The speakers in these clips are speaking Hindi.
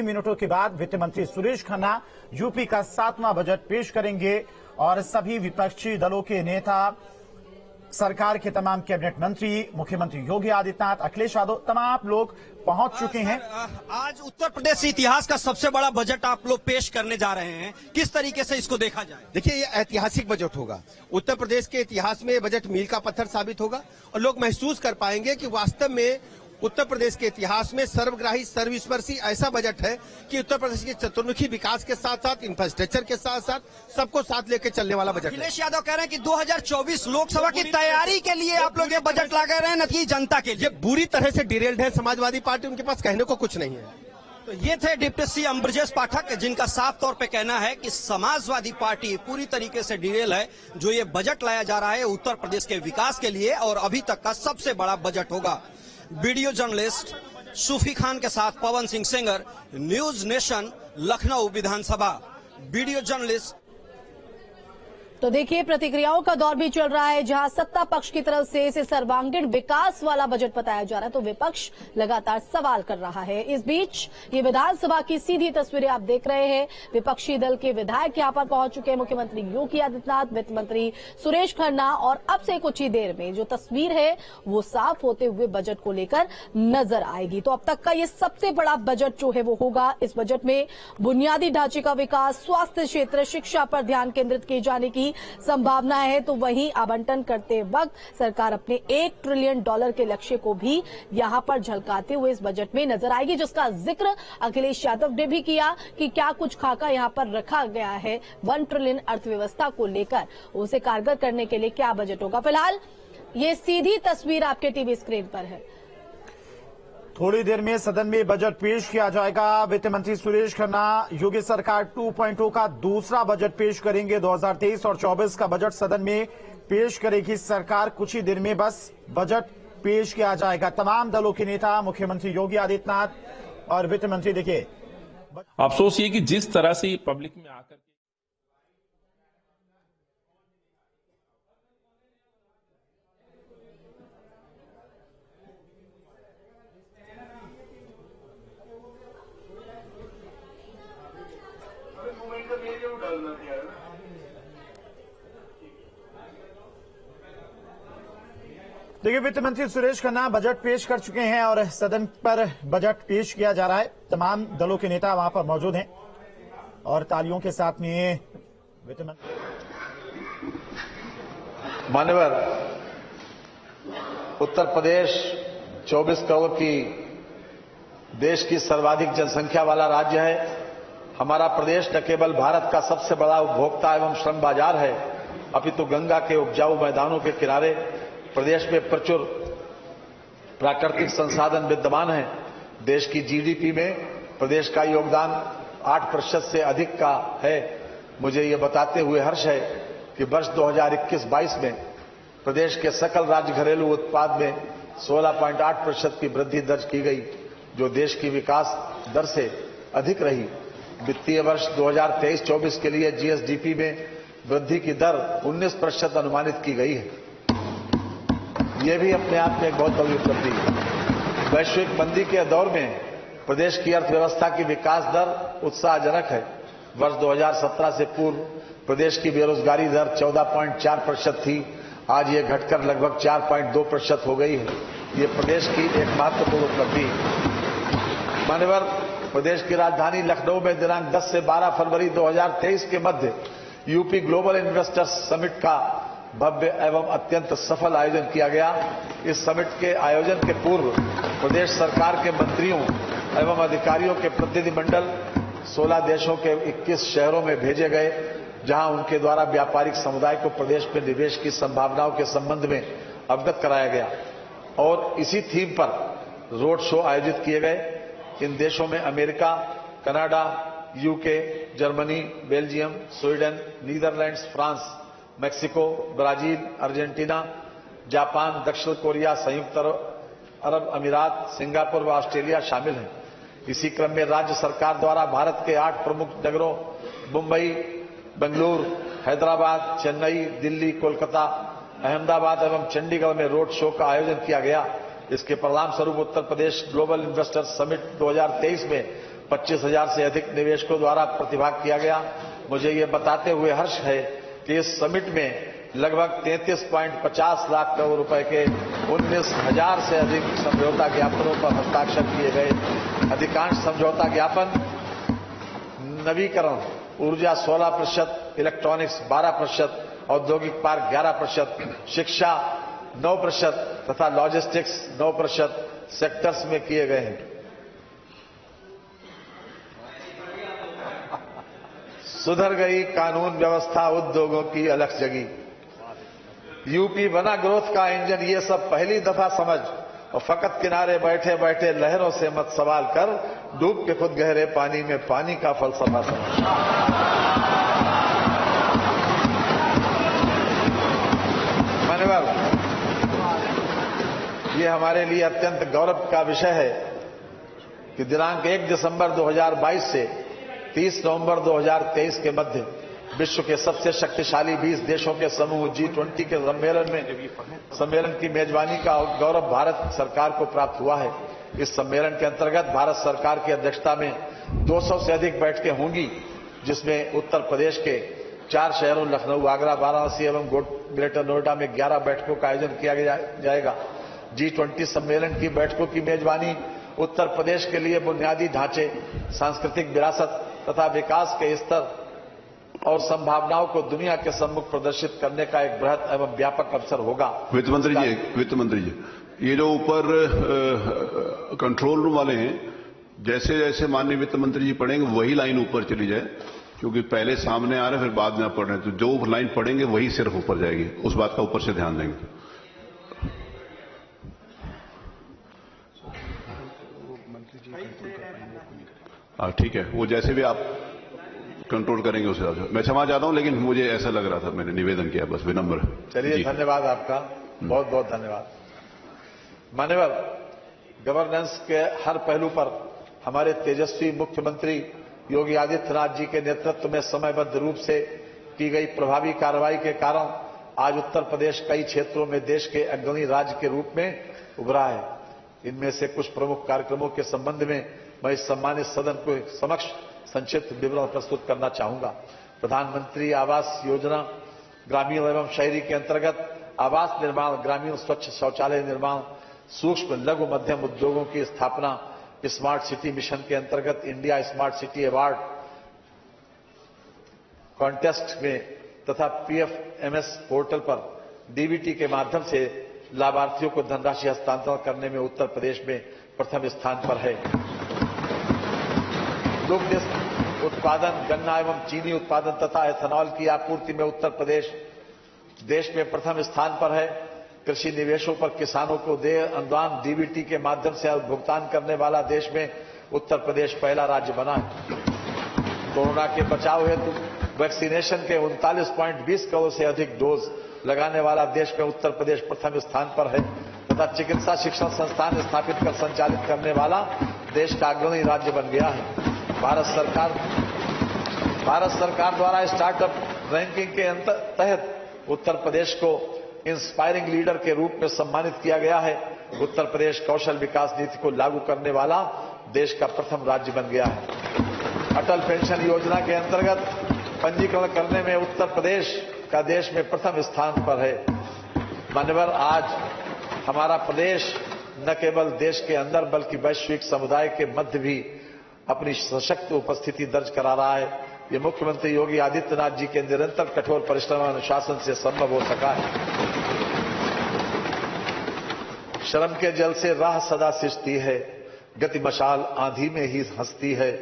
मिनटों के बाद वित्त मंत्री सुरेश खन्ना यूपी का 7वां बजट पेश करेंगे और सभी विपक्षी दलों के नेता, सरकार के तमाम कैबिनेट मंत्री, मुख्यमंत्री योगी आदित्यनाथ, अखिलेश यादव, तमाम लोग पहुंच चुके हैं। आज उत्तर प्रदेश इतिहास का सबसे बड़ा बजट आप लोग पेश करने जा रहे हैं, किस तरीके से इसको देखा जाए? देखिए, ये ऐतिहासिक बजट होगा। उत्तर प्रदेश के इतिहास में ये बजट मील का पत्थर साबित होगा और लोग महसूस कर पाएंगे कि वास्तव में उत्तर प्रदेश के इतिहास में सर्वग्राही, सर्वस्पर्शी ऐसा बजट है कि उत्तर प्रदेश के चतुर्मुखी विकास के साथ साथ इंफ्रास्ट्रक्चर के साथ साथ सबको साथ लेकर चलने वाला बजट है। अखिलेश यादव कह रहे हैं कि 2024 लोकसभा की तैयारी के लिए आप लोग ये बजट ला रहे हैं, न कि जनता के लिए। बुरी तरह से डिरेल्ड है समाजवादी पार्टी, उनके पास कहने को कुछ नहीं है। तो ये थे डिप्टी सीएम ब्रजेश पाठक, जिनका साफ तौर पे कहना है कि समाजवादी पार्टी पूरी तरीके से डिरेल है। जो ये बजट लाया जा रहा है उत्तर प्रदेश के विकास के लिए और अभी तक का सबसे बड़ा बजट होगा। वीडियो जर्नलिस्ट सूफी खान के साथ पवन सिंह सेंगर, न्यूज नेशन, लखनऊ विधानसभा। Video journalist. तो देखिए, प्रतिक्रियाओं का दौर भी चल रहा है, जहां सत्ता पक्ष की तरफ से इसे सर्वांगीण विकास वाला बजट बताया जा रहा है, तो विपक्ष लगातार सवाल कर रहा है। इस बीच ये विधानसभा की सीधी तस्वीरें आप देख रहे हैं। विपक्षी दल के विधायक यहां पर पहुंच चुके हैं। मुख्यमंत्री योगी आदित्यनाथ, वित्त मंत्री सुरेश खन्ना, और अब से कुछ ही देर में जो तस्वीर है वो साफ होते हुए बजट को लेकर नजर आएगी। तो अब तक का ये सबसे बड़ा बजट जो है वो होगा। इस बजट में बुनियादी ढांचे का विकास, स्वास्थ्य क्षेत्र, शिक्षा पर ध्यान केंद्रित किए जाने की संभावना है। तो वहीं आवंटन करते वक्त सरकार अपने $1 ट्रिलियन के लक्ष्य को भी यहां पर झलकाते हुए इस बजट में नजर आएगी, जिसका जिक्र अखिलेश यादव ने भी किया कि क्या कुछ खाका यहां पर रखा गया है 1 ट्रिलियन अर्थव्यवस्था को लेकर, उसे कारगर करने के लिए क्या बजट होगा। फिलहाल ये सीधी तस्वीर आपके टीवी स्क्रीन पर है। थोड़ी देर में सदन में बजट पेश किया जाएगा। वित्त मंत्री सुरेश खन्ना योगी सरकार 2.0 का दूसरा बजट पेश करेंगे। 2023 और 24 का बजट सदन में पेश करेगी सरकार। कुछ ही देर में बस बजट पेश किया जाएगा। तमाम दलों के नेता, मुख्यमंत्री योगी आदित्यनाथ और वित्त मंत्री, देखिए अफसोस ये कि जिस तरह से पब्लिक में आकर देखिए, वित्त मंत्री सुरेश खन्ना बजट पेश कर चुके हैं और सदन पर बजट पेश किया जा रहा है। तमाम दलों के नेता वहां पर मौजूद हैं और तालियों के साथ में वित्त मंत्री। मान्यवर, उत्तर प्रदेश 24 करोड़ की देश की सर्वाधिक जनसंख्या वाला राज्य है। हमारा प्रदेश न केवल भारत का सबसे बड़ा उपभोक्ता एवं श्रम बाजार है, अपितु गंगा के उपजाऊ मैदानों के किनारे प्रदेश में प्रचुर प्राकृतिक संसाधन विद्यमान हैं। देश की जीडीपी में प्रदेश का योगदान 8% से अधिक का है। मुझे ये बताते हुए हर्ष है कि वर्ष 2021-22 में प्रदेश के सकल राज्य घरेलू उत्पाद में 16.8% की वृद्धि दर्ज की गई, जो देश की विकास दर से अधिक रही। वित्तीय वर्ष 2023-24 के लिए जीएसडीपी में वृद्धि की दर 19% अनुमानित की गई है। यह भी अपने आप में एक बहुत बड़ी उपलब्धि है। वैश्विक मंदी के दौर में प्रदेश की अर्थव्यवस्था की विकास दर उत्साहजनक है। वर्ष 2017 से पूर्व प्रदेश की बेरोजगारी दर 14.4% थी। आज ये घटकर लगभग 4.2% हो गई है। ये प्रदेश की एक महत्वपूर्ण उपलब्धि है। मान्यवर, प्रदेश की राजधानी लखनऊ में दिनांक 10 से 12 फरवरी 2023 के मध्य यूपी ग्लोबल इन्वेस्टर्स समिट का भव्य एवं अत्यंत सफल आयोजन किया गया। इस समिट के आयोजन के पूर्व प्रदेश सरकार के मंत्रियों एवं अधिकारियों के प्रतिनिधिमंडल 16 देशों के 21 शहरों में भेजे गए, जहां उनके द्वारा व्यापारिक समुदाय को प्रदेश में निवेश की संभावनाओं के संबंध में अवगत कराया गया और इसी थीम पर रोड शो आयोजित किए गए। इन देशों में America, Canada, UK, Germany, Belgium, Sweden, Netherlands, France, Mexico, Brazil, Argentina, Japan, दक्षिण कोरिया, संयुक्त अरब अमीरात, सिंगापुर व ऑस्ट्रेलिया शामिल हैं। इसी क्रम में राज्य सरकार द्वारा भारत के 8 प्रमुख नगरों मुंबई, बेंगलुरु, हैदराबाद, चेन्नई, दिल्ली, कोलकाता, अहमदाबाद एवं चंडीगढ़ में रोड शो का आयोजन किया गया। इसके परिणाम स्वरूप Uttar Pradesh global investors summit 2023 में 25,000 से अधिक निवेशकों द्वारा प्रतिभाग किया गया। मुझे ये बताते हुए हर्ष है कि इस समिट में लगभग 33.50 लाख करोड़ रुपए के 19,000 से अधिक समझौता ज्ञापनों पर हस्ताक्षर किए गए। अधिकांश समझौता ज्ञापन नवीकरण ऊर्जा 16%, इलेक्ट्रॉनिक्स 12%, औद्योगिक पार्क 11%, शिक्षा 9% तथा लॉजिस्टिक्स 9% सेक्टर्स में किए गए हैं। सुधर गई कानून व्यवस्था, उद्योगों की अलख जगी। यूपी बना ग्रोथ का इंजन, ये सब पहली दफा समझ, और फकत किनारे बैठे बैठे लहरों से मत सवाल कर, डूब के खुद गहरे पानी में पानी का फलसफा समझ। मान्यवर, ये हमारे लिए अत्यंत गौरव का विषय है कि दिनांक 1 दिसंबर 2022 से 30 नवंबर 2023 के मध्य विश्व के सबसे शक्तिशाली 20 देशों के समूह G20 के सम्मेलन की मेजबानी का गौरव भारत सरकार को प्राप्त हुआ है। इस सम्मेलन के अंतर्गत भारत सरकार की अध्यक्षता में 200 से अधिक बैठकें होंगी, जिसमें उत्तर प्रदेश के 4 शहरों लखनऊ, आगरा, वाराणसी एवं ग्रेटर नोएडा में 11 बैठकों का आयोजन किया जाएगा। G20 सम्मेलन की बैठकों की मेजबानी उत्तर प्रदेश के लिए बुनियादी ढांचे, सांस्कृतिक विरासत तथा विकास के स्तर और संभावनाओं को दुनिया के सम्मुख प्रदर्शित करने का एक बृहद एवं व्यापक अवसर होगा। वित्त मंत्री जी, ये जो ऊपर कंट्रोल रूम वाले हैं, जैसे जैसे माननीय वित्त मंत्री जी पढ़ेंगे वही लाइन ऊपर चली जाए, क्योंकि पहले सामने आ रहे फिर बाद में आप पढ़ रहे हैं, तो जो लाइन पढ़ेंगे वही सिर्फ ऊपर जाएगी। उस बात का ऊपर से ध्यान देंगे। ठीक है, वो जैसे भी आप कंट्रोल करेंगे उस हिसाब से। मैं क्षमा चाहता हूं, लेकिन मुझे ऐसा लग रहा था, मैंने निवेदन किया, बस विनम्र। चलिए, धन्यवाद आपका, बहुत बहुत धन्यवाद। मान्यवर, गवर्नेंस के हर पहलू पर हमारे तेजस्वी मुख्यमंत्री योगी आदित्यनाथ जी के नेतृत्व में समयबद्ध रूप से की गई प्रभावी कार्रवाई के कारण आज उत्तर प्रदेश कई क्षेत्रों में देश के अग्रणी राज्य के रूप में उभरा है। इनमें से कुछ प्रमुख कार्यक्रमों के संबंध में मैं इस सम्मानित सदन को समक्ष संक्षिप्त विवरण प्रस्तुत करना चाहूंगा। प्रधानमंत्री आवास योजना ग्रामीण एवं शहरी के अंतर्गत आवास निर्माण, ग्रामीण स्वच्छ शौचालय निर्माण, सूक्ष्म लघु मध्यम उद्योगों की स्थापना, स्मार्ट सिटी मिशन के अंतर्गत India smart city award contest में तथा PFMS पोर्टल पर DBT के माध्यम से लाभार्थियों को धनराशि हस्तांतरण करने में उत्तर प्रदेश में प्रथम स्थान पर है। दुग्ध उत्पादन, गन्ना एवं चीनी उत्पादन तथा एथेनॉल की आपूर्ति में उत्तर प्रदेश देश में प्रथम स्थान पर है। कृषि निवेशों पर किसानों को देय अनुदान DBT के माध्यम से भुगतान करने वाला देश में उत्तर प्रदेश पहला राज्य बना है। कोरोना के बचाव हेतु वैक्सीनेशन के 39.20 करोड़ से अधिक डोज लगाने वाला देश में उत्तर प्रदेश प्रथम स्थान पर है तथा चिकित्सा शिक्षण संस्थान स्थापित कर संचालित करने वाला देश का अग्रणी राज्य बन गया है। भारत सरकार द्वारा स्टार्टअप रैंकिंग के तहत उत्तर प्रदेश को इंस्पायरिंग लीडर के रूप में सम्मानित किया गया है। उत्तर प्रदेश कौशल विकास नीति को लागू करने वाला देश का प्रथम राज्य बन गया है। अटल पेंशन योजना के अंतर्गत पंजीकरण करने में उत्तर प्रदेश का देश में प्रथम स्थान पर है। मान्यवर, आज हमारा प्रदेश न केवल देश के अंदर बल्कि वैश्विक समुदाय के मध्य भी अपनी सशक्त उपस्थिति दर्ज करा रहा है। ये मुख्यमंत्री योगी आदित्यनाथ जी के निरंतर कठोर परिश्रम और अनुशासन से संभव हो सका है। श्रम के जल से राह सदा सिंचती है, गति मशाल आंधी में ही हंसती है,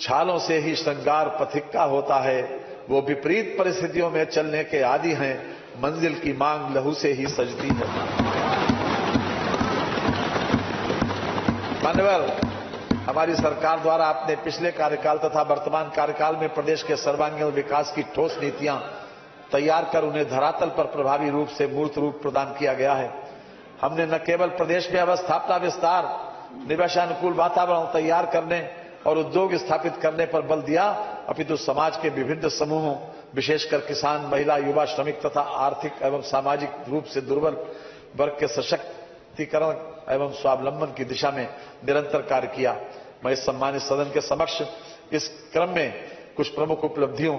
छालों से ही श्रृंगार पथिक्का होता है, वो विपरीत परिस्थितियों में चलने के आदी हैं, मंजिल की मांग लहू से ही सजती है। मान्यवर, हमारी सरकार द्वारा अपने पिछले कार्यकाल तथा वर्तमान कार्यकाल में प्रदेश के सर्वांगीण विकास की ठोस नीतियां तैयार कर उन्हें धरातल पर प्रभावी रूप से मूर्त रूप प्रदान किया गया है। हमने न केवल प्रदेश में अवस्थापना विस्तार, निवेशानुकूल वातावरण तैयार करने और उद्योग स्थापित करने पर बल दिया, अपितु समाज के विभिन्न समूहों विशेषकर किसान, महिला, युवा, श्रमिक तथा आर्थिक एवं सामाजिक रूप से दुर्बल वर्ग के सशक्तिकरण एवं स्वावलंबन की दिशा में निरंतर कार्य किया। मैं इस सम्मानित सदन के समक्ष इस क्रम में कुछ प्रमुख उपलब्धियों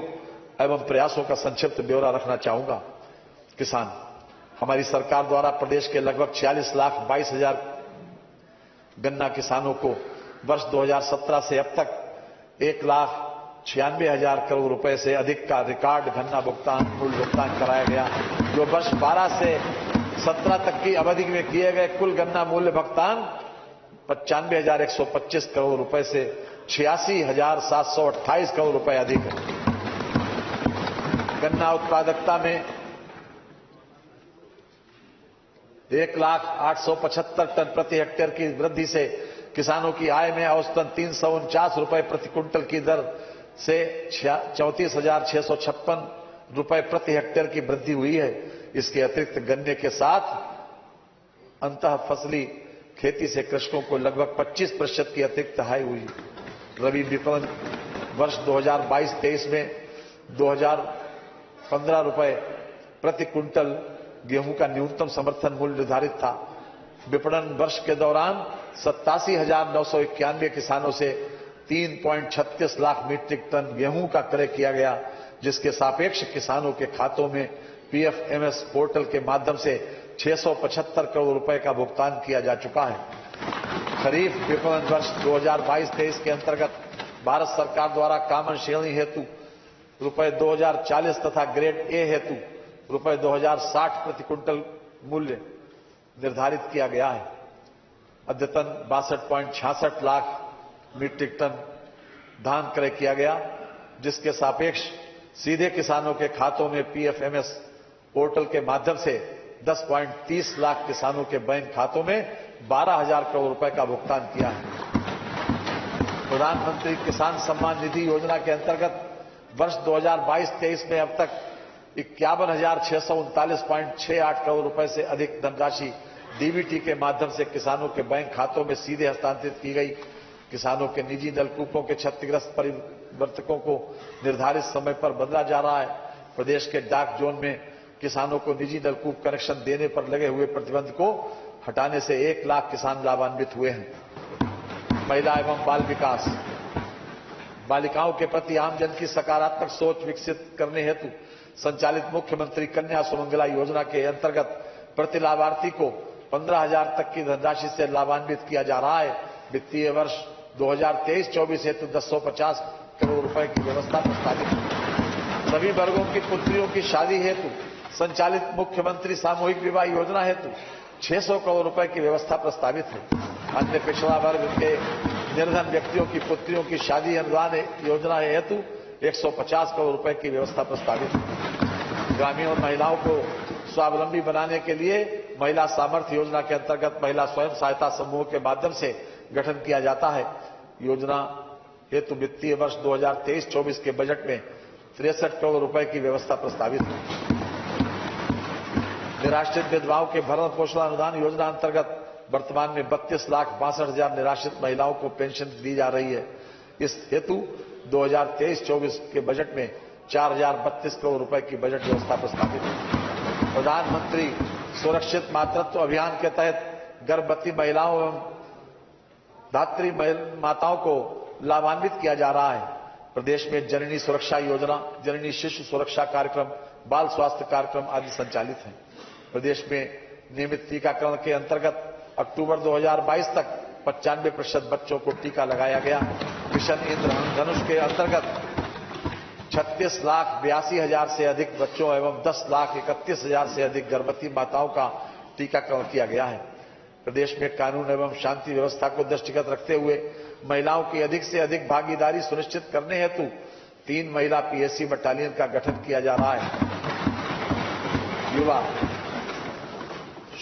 एवं प्रयासों का संक्षिप्त ब्यौरा रखना चाहूंगा। किसान, हमारी सरकार द्वारा प्रदेश के लगभग 46,22,000 गन्ना किसानों को वर्ष 2017 से अब तक 1,96,000 करोड़ रुपए से अधिक का रिकॉर्ड गन्ना मूल्य भुगतान कराया गया, जो वर्ष 12 से 17 तक की अवधि में किए गए कुल गन्ना मूल्य भुगतान 95,125 करोड़ रुपए से 86,728 करोड़ रुपए अधिक है। गन्ना उत्पादकता में 1,08,75 टन प्रति हेक्टेयर की वृद्धि से किसानों की आय में औसतन 349 रुपए प्रति कुंटल की दर से 34,656 रुपए प्रति हेक्टेयर की वृद्धि हुई है। इसके अतिरिक्त गन्ने के साथ अंतः फसली खेती से कृषकों को लगभग 25% की अतिरिक्त आय हुई। रबी विपणन वर्ष 2022-23 में 2,015 रुपए प्रति कुंटल गेहूं का न्यूनतम समर्थन मूल्य निर्धारित था। विपणन वर्ष के दौरान 87,991 किसानों से 3.36 लाख मीट्रिक टन गेहूं का क्रय किया गया, जिसके सापेक्ष किसानों के खातों में पीएफएमएस पोर्टल के माध्यम से 675 करोड़ रुपए का भुगतान किया जा चुका है। खरीफ विपणन वर्ष 2022-23 के अंतर्गत भारत सरकार द्वारा कॉमन श्रेणी हेतु रुपए 2040 तथा ग्रेड ए हेतु रुपए 2060 प्रति कुंटल मूल्य निर्धारित किया गया है। अद्यतन 62.66 लाख मीट्रिक टन धान क्रय किया गया, जिसके सापेक्ष सीधे किसानों के खातों में पीएफएमएस पोर्टल के माध्यम से 10.30 लाख किसानों के बैंक खातों में 12,000 करोड़ रुपए का भुगतान किया है। प्रधानमंत्री किसान सम्मान निधि योजना के अंतर्गत वर्ष 2022-23 में अब तक 51,639.68 करोड़ रुपए से अधिक धनराशि डीबीटी के माध्यम से किसानों के बैंक खातों में सीधे हस्तांतरित की गई। किसानों के निजी नलकूपों के क्षतिग्रस्त परिवर्तकों को निर्धारित समय पर बदला जा रहा है। प्रदेश के डाक जोन में किसानों को निजी नलकूप कनेक्शन देने पर लगे हुए प्रतिबंध को हटाने से 1 लाख किसान लाभान्वित हुए हैं। महिला एवं बाल विकास, बालिकाओं के प्रति आमजन की सकारात्मक सोच विकसित करने हेतु संचालित मुख्यमंत्री कन्या सुमंगला योजना के अंतर्गत प्रति लाभार्थी को 15,000 तक की धनराशि से लाभान्वित किया जा रहा है। वित्तीय वर्ष 2023-24 हेतु 250 करोड़ रुपए की व्यवस्था प्रस्तावित है। सभी वर्गों की पुत्रियों की शादी हेतु संचालित मुख्यमंत्री सामूहिक विवाह योजना हेतु 600 करोड़ रुपए की व्यवस्था प्रस्तावित है। अन्य पिछड़ा वर्ग के निर्धन व्यक्तियों की पुत्रियों की शादी अनुदान योजना हेतु 150 करोड़ रुपए की व्यवस्था प्रस्तावित है। ग्रामीण महिलाओं को स्वावलंबी बनाने के लिए महिला सामर्थ्य योजना के अंतर्गत महिला स्वयं सहायता समूह के माध्यम से गठन किया जाता है। योजना हेतु वित्तीय वर्ष 2023-24 के बजट में 63 करोड़ रुपए की व्यवस्था प्रस्तावित है। निराश्रित विधवाओं के भरण पोषण अनुदान योजना अंतर्गत वर्तमान में 32,62,000 निराश्रित महिलाओं को पेंशन दी जा रही है। इस हेतु 2023-24 के बजट में 4,032 करोड़ रुपए की बजट व्यवस्था प्रस्तावित है। प्रधानमंत्री सुरक्षित मातृत्व अभियान के तहत गर्भवती महिलाओं एवं धात्री माताओं को लाभान्वित किया जा रहा है। प्रदेश में जननी सुरक्षा योजना, जननी शिशु सुरक्षा कार्यक्रम, बाल स्वास्थ्य कार्यक्रम आदि संचालित हैं। प्रदेश में नियमित टीकाकरण के अंतर्गत अक्टूबर 2022 तक 95% बच्चों को टीका लगाया गया। मिशन इंद्रधनुष के अंतर्गत 36,82,000 से अधिक बच्चों एवं 10,31,000 से अधिक गर्भवती माताओं का टीकाकरण किया गया है। प्रदेश में कानून एवं शांति व्यवस्था को दृष्टिगत रखते हुए महिलाओं की अधिक से अधिक भागीदारी सुनिश्चित करने हेतु 3 महिला पीएससी बटालियन का गठन किया जा रहा है। युवा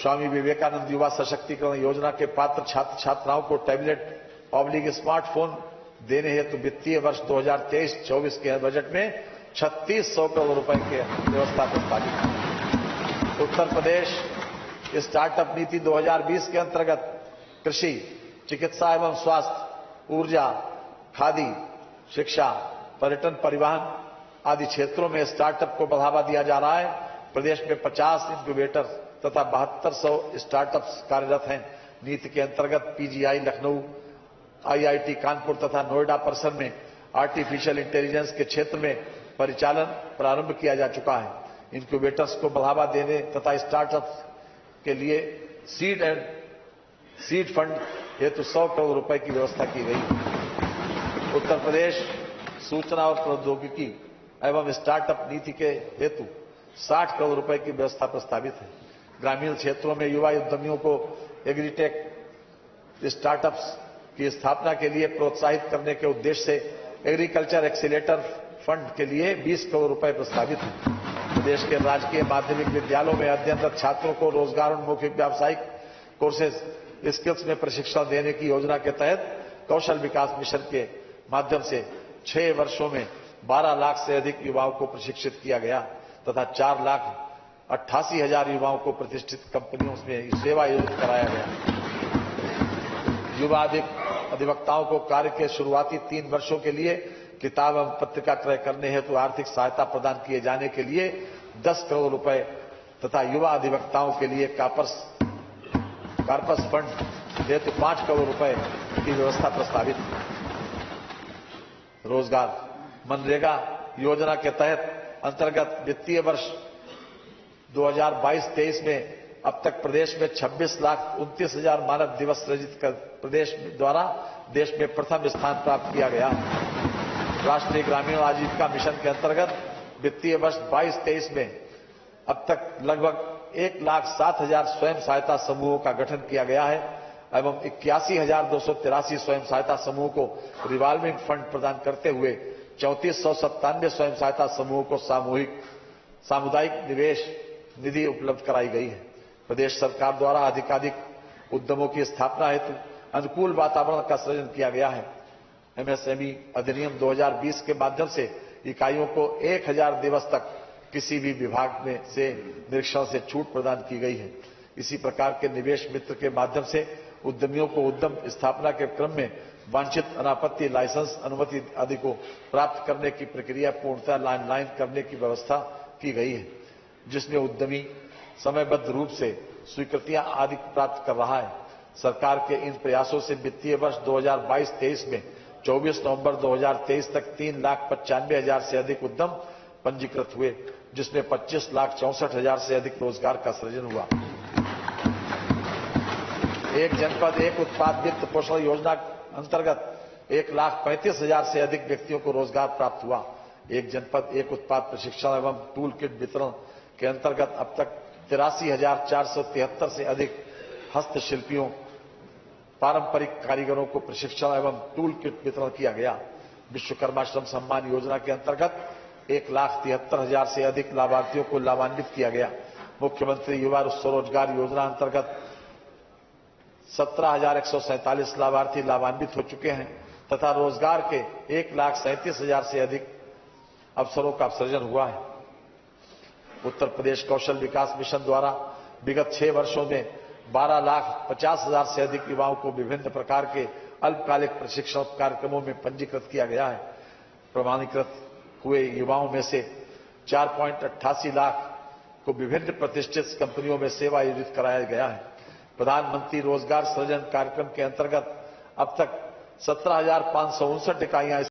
स्वामी विवेकानंद युवा सशक्तिकरण योजना के पात्र छात्र छात्राओं को टैबलेट स्मार्टफोन देने हेतु वित्तीय वर्ष 2023-24 के बजट में 3600 करोड़ रुपए की व्यवस्था प्रस्तावित है। उत्तर प्रदेश स्टार्टअप नीति 2020 के अंतर्गत कृषि, चिकित्सा एवं स्वास्थ्य, ऊर्जा, खादी, शिक्षा, पर्यटन, परिवहन आदि क्षेत्रों में स्टार्टअप को बढ़ावा दिया जा रहा है। प्रदेश में 50 इंक्यूबेटर तथा 7200 स्टार्टअप्स कार्यरत हैं। नीति के अंतर्गत पीजीआई लखनऊ आईआईटी कानपुर तथा नोएडा परिसर में आर्टिफिशियल इंटेलिजेंस के क्षेत्र में परिचालन प्रारंभ किया जा चुका है। इंक्यूबेटर्स को बढ़ावा देने तथा स्टार्टअप्स के लिए सीड फंड हेतु 100 करोड़ रुपए की व्यवस्था की गई। उत्तर प्रदेश सूचना और प्रौद्योगिकी एवं स्टार्टअप नीति के हेतु 60 करोड़ रुपए की व्यवस्था प्रस्तावित है। ग्रामीण क्षेत्रों में युवा उद्यमियों को एग्रीटेक स्टार्टअप्स की स्थापना के लिए प्रोत्साहित करने के उद्देश्य से एग्रीकल्चर एक्सीलेटर फंड के लिए 20 करोड़ रुपए प्रस्तावित है। प्रदेश के राजकीय माध्यमिक विद्यालयों में अध्ययनरत छात्रों को रोजगारोन्मुखी व्यावसायिक कोर्सेज स्किल्स में प्रशिक्षण देने की योजना के तहत कौशल विकास मिशन के माध्यम से 6 वर्षों में 12 लाख से अधिक युवाओं को प्रशिक्षित किया गया तथा 4,88,000 युवाओं को प्रतिष्ठित कंपनियों में सेवा योजित कराया गया। युवा अधिवक्ताओं को कार्य के शुरुआती 3 वर्षों के लिए किताब एवं पत्रिका क्रय करने हेतु आर्थिक सहायता प्रदान किए जाने के लिए 10 करोड़ रुपए तथा युवा अधिवक्ताओं के लिए कार्पस फंड हेतु 5 करोड़ रुपए की व्यवस्था प्रस्तावित है। रोजगार मनरेगा योजना के तहत अंतर्गत वित्तीय वर्ष 2022-23 में अब तक प्रदेश में 26,29,000 मानव दिवस सृजित कर प्रदेश द्वारा देश में प्रथम स्थान प्राप्त किया गया। राष्ट्रीय ग्रामीण आजीविका मिशन के अंतर्गत वित्तीय वर्ष 22-23 में अब तक लगभग 1,07,000 स्वयं सहायता समूहों का गठन किया गया है एवं 81,283 स्वयं सहायता समूह को रिवॉल्विंग फंड प्रदान करते हुए 3,497 स्वयं सहायता समूहों को सामुदायिक निवेश निधि उपलब्ध कराई गई है। प्रदेश सरकार द्वारा अधिकाधिक उद्यमों की स्थापना हेतु अनुकूल वातावरण का सृजन किया गया है। एमएसएमई अधिनियम 2020 के माध्यम से इकाइयों को 1000 दिवस तक किसी भी विभाग में से निरीक्षण से छूट प्रदान की गई है। इसी प्रकार के निवेश मित्र के माध्यम से उद्यमियों को उद्यम स्थापना के क्रम में वांछित अनापत्ति लाइसेंस अनुमति आदि को प्राप्त करने की प्रक्रिया पूर्णतः लाइन करने की व्यवस्था की गई है, जिसमें उद्यमी समयबद्ध रूप से स्वीकृतियां आदि प्राप्त कर रहा है। सरकार के इन प्रयासों से वित्तीय वर्ष 2022-23 में 24 नवंबर 2023 तक 3,95,000 से अधिक उद्यम पंजीकृत हुए, जिसमें 25,64,000 से अधिक रोजगार का सृजन हुआ। एक जनपद एक उत्पाद वित्त पोषण योजना अंतर्गत 1,35,000 से अधिक व्यक्तियों को रोजगार प्राप्त हुआ। एक जनपद एक उत्पाद प्रशिक्षण एवं टूल किट वितरण के अंतर्गत अब तक 83,473 से अधिक हस्तशिल्पियों पारंपरिक कारीगरों को प्रशिक्षण एवं टूल किट वितरण किया गया। विश्वकर्मा श्रम सम्मान योजना के अंतर्गत 1,73,000 से अधिक लाभार्थियों को लाभान्वित किया गया। मुख्यमंत्री युवा स्वरोजगार योजना अंतर्गत 17,147 लाभार्थी लाभान्वित हो चुके हैं तथा रोजगार के 1,37,000 से अधिक अवसरों का सृजन हुआ है। उत्तर प्रदेश कौशल विकास मिशन द्वारा विगत 6 वर्षों में 12,50,000 से अधिक युवाओं को विभिन्न प्रकार के अल्पकालिक प्रशिक्षण कार्यक्रमों में पंजीकृत किया गया है। प्रमाणीकृत हुए युवाओं में से 4.88 लाख को विभिन्न प्रतिष्ठित कंपनियों में सेवा योजित कराया गया है। प्रधानमंत्री रोजगार सृजन कार्यक्रम के अंतर्गत अब तक 17,559 इकाइयां